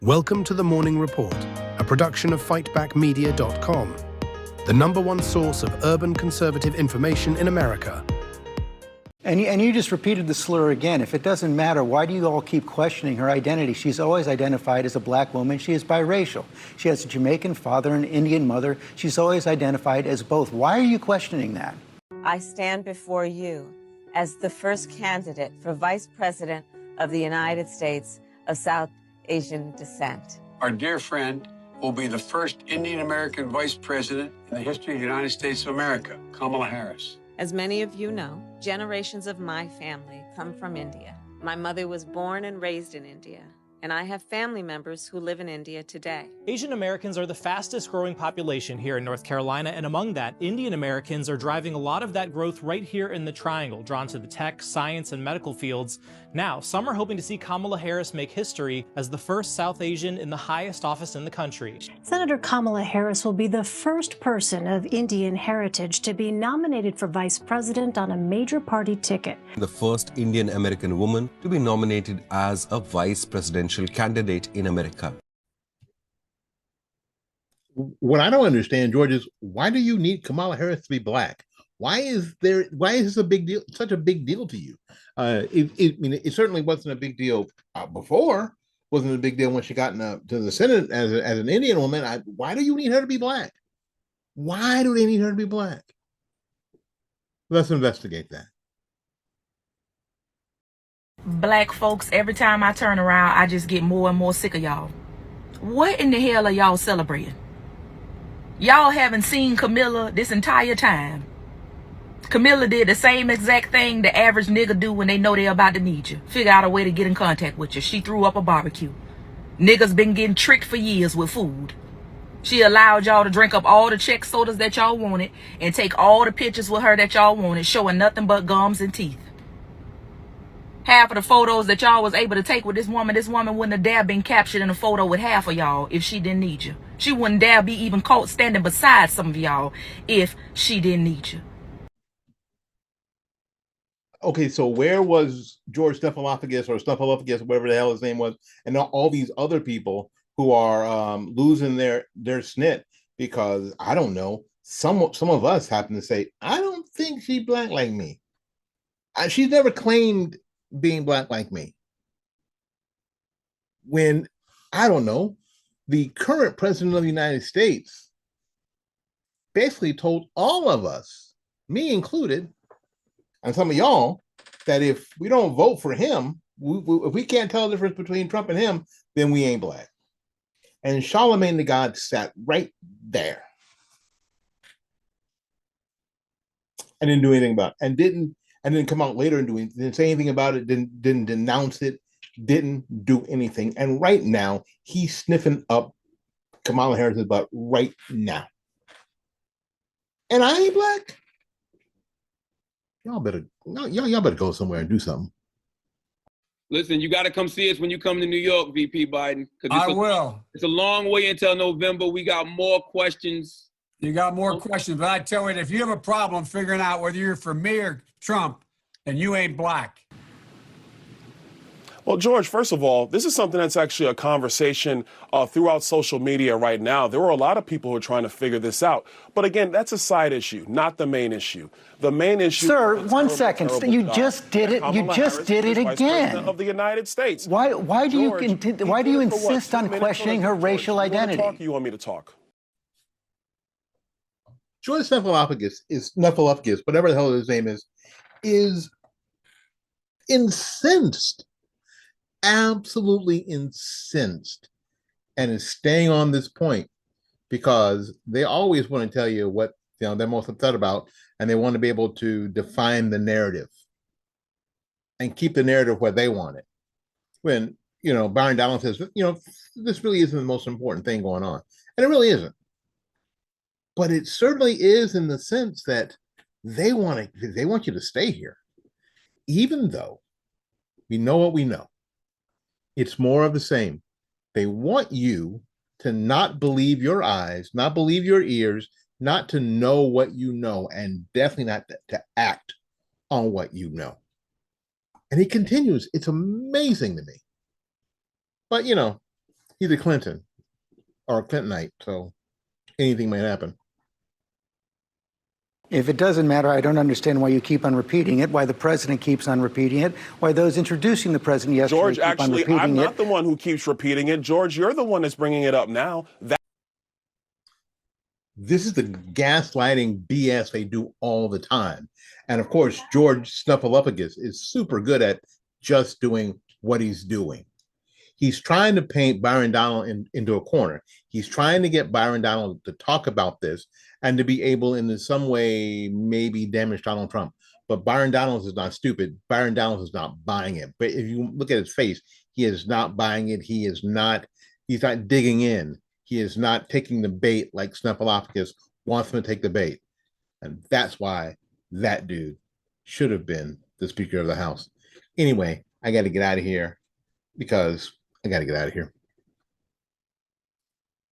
Welcome to the Morning Report, a production of fightbackmedia.com, the #1 source of urban conservative information in America. And you just repeated the slur again. If it doesn't matter, why do you all keep questioning her identity? She's always identified as a black woman. She is biracial. She has a Jamaican father and an Indian mother. She's always identified as both. Why are you questioning that? I stand before you as the first candidate for Vice President of the United States of South Asian descent. Our dear friend will be the first Indian American vice president in the history of the United States of America, Kamala Harris. As many of you know, generations of my family come from India. My mother was born and raised in India, and I have family members who live in India today. Asian Americans are the fastest growing population here in North Carolina, and among that, Indian Americans are driving a lot of that growth right here in the Triangle, drawn to the tech, science, and medical fields. Now, some are hoping to see Kamala Harris make history as the first South Asian in the highest office in the country. Senator Kamala Harris will be the first person of Indian heritage to be nominated for vice president on a major party ticket. The first Indian American woman to be nominated as a vice presidential candidate in America. What I don't understand, George, is why do you need Kamala Harris to be black? Why is this a big deal? Such a big deal to you? It certainly wasn't a big deal before. Wasn't a big deal when she got to the Senate as an Indian woman. Why do you need her to be black? Why do they need her to be black? Let's investigate that. Black folks, every time I turn around, I just get more and more sick of y'all. What in the hell are y'all celebrating? Y'all haven't seen Camilla this entire time. Camilla did the same exact thing the average nigga do when they know they're about to need you. Figure out a way to get in contact with you. She threw up a barbecue. Niggas been getting tricked for years with food. She allowed y'all to drink up all the Czech sodas that y'all wanted and take all the pictures with her that y'all wanted, showing nothing but gums and teeth. Half of the photos that y'all was able to take with this woman wouldn't have dare been captured in a photo with half of y'all if she didn't need you. She wouldn't dare be even caught standing beside some of y'all if she didn't need you. Okay, so where was George Stephanopoulos, whatever the hell his name was, and all these other people who are losing their snit because, I don't know, some of us happen to say, I don't think she's black like me. She's never claimed being black like me. When, I don't know, the current president of the United States basically told all of us, me included, and some of y'all, that if we don't vote for him, if we can't tell the difference between Trump and him, then we ain't black. And Charlemagne the God sat right there and didn't do anything about it, and didn't come out later and didn't say anything about it, didn't denounce it, didn't do anything. And right now, he's sniffing up Kamala Harris's butt right now. And I ain't black. Y'all better go somewhere and do something. Listen, you got to come see us when you come to New York, VP Biden. I will. It's a long way until November. We got more questions. You got more questions, but I tell you, if you have a problem figuring out whether you're for me or Trump, then you ain't black. Well, George, first of all, this is something that's actually a conversation throughout social media right now. There are a lot of people who are trying to figure this out. But again, that's a side issue, not the main issue. The main issue. Sir, 1 second. You just did it. You just did it again. Of the United States. Why do you insist on questioning her racial identity? You want me to talk? George Stephanopoulos, whatever the hell his name is incensed. Absolutely incensed, and is staying on this point because they always want to tell you what they're most upset about, and they want to be able to define the narrative and keep the narrative where they want it. When Byron says, this really isn't the most important thing going on, and it really isn't. But it certainly is in the sense that they want you to stay here, even though we know what we know. It's more of the same. They want you to not believe your eyes, not believe your ears, not to know what you know, and definitely not to act on what you know. And he continues. It's amazing to me. But, He's a Clinton or a Clintonite, so anything might happen. If it doesn't matter, I don't understand why you keep on repeating it, why the president keeps on repeating it, why those introducing the president yesterday George, keep on actually, repeating I'm not it. the one who keeps repeating it. George, you're the one that's bringing it up now. This is the gaslighting BS they do all the time. And of course, George Stephanopoulos is super good at just doing what he's doing. He's trying to paint Byron Donald into a corner. He's trying to get Byron Donald to talk about this and to be able, in some way, maybe damage Donald Trump. But Byron Donald is not stupid. Byron Donald is not buying it. But if you look at his face, he is not buying it. He's not digging in. He is not taking the bait like Stephanopoulos wants him to take the bait. And that's why that dude should have been the Speaker of the House. Anyway, I got to get out of here because I got to get out of here.